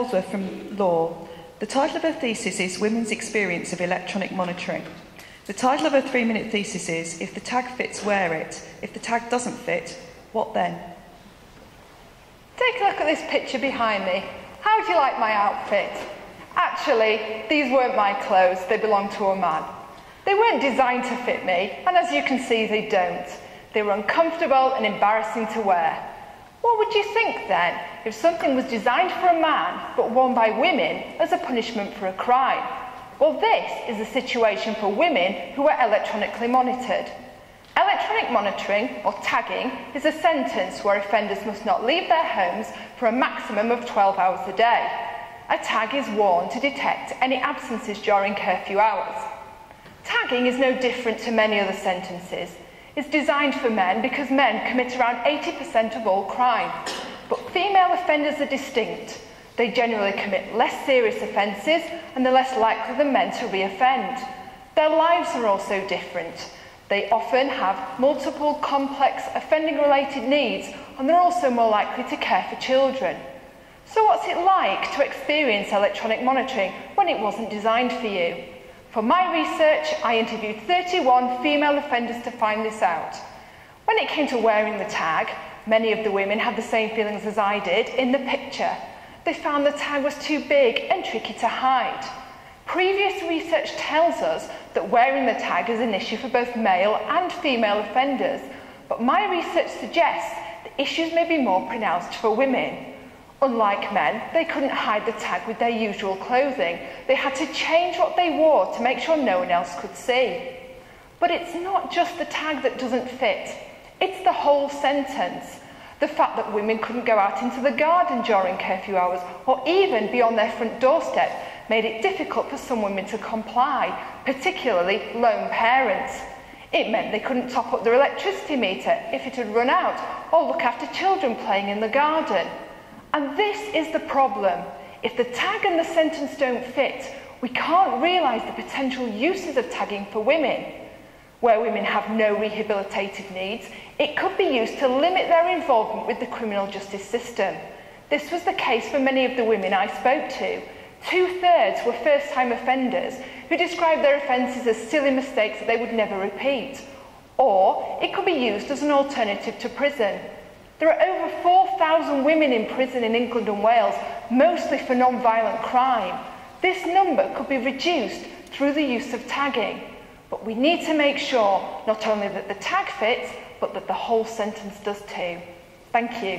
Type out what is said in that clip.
Holdsworth from Law. The title of her thesis is Women's Experience of Electronic Monitoring. The title of her 3-minute thesis is If the tag fits, wear it. If the tag doesn't fit, what then? Take a look at this picture behind me. How do you like my outfit? Actually, these weren't my clothes, they belonged to a man. They weren't designed to fit me, and as you can see, they don't. They were uncomfortable and embarrassing to wear. What would you think then if something was designed for a man but worn by women as a punishment for a crime? Well, this is the situation for women who are electronically monitored. Electronic monitoring, or tagging, is a sentence where offenders must not leave their homes for a maximum of 12 hours a day. A tag is worn to detect any absences during curfew hours. Tagging is no different to many other sentences. It's designed for men because men commit around 80% of all crime. But female offenders are distinct. They generally commit less serious offences and they're less likely than men to re-offend. Their lives are also different. They often have multiple complex offending-related needs and they're also more likely to care for children. So what's it like to experience electronic monitoring when it wasn't designed for you? For my research, I interviewed 31 female offenders to find this out. When it came to wearing the tag, many of the women had the same feelings as I did in the picture. They found the tag was too big and tricky to hide. Previous research tells us that wearing the tag is an issue for both male and female offenders, but my research suggests that issues may be more pronounced for women. Unlike men, they couldn't hide the tag with their usual clothing. They had to change what they wore to make sure no one else could see. But it's not just the tag that doesn't fit. It's the whole sentence. The fact that women couldn't go out into the garden during curfew hours or even be on their front doorstep made it difficult for some women to comply, particularly lone parents. It meant they couldn't top up their electricity meter if it had run out or look after children playing in the garden. And this is the problem. If the tag and the sentence don't fit, we can't realise the potential uses of tagging for women. Where women have no rehabilitative needs, it could be used to limit their involvement with the criminal justice system. This was the case for many of the women I spoke to. 2/3 were first-time offenders who described their offences as silly mistakes that they would never repeat. Or it could be used as an alternative to prison. There are over 4,000 women in prison in England and Wales, mostly for non-violent crime. This number could be reduced through the use of tagging. But we need to make sure not only that the tag fits, but that the whole sentence does too. Thank you.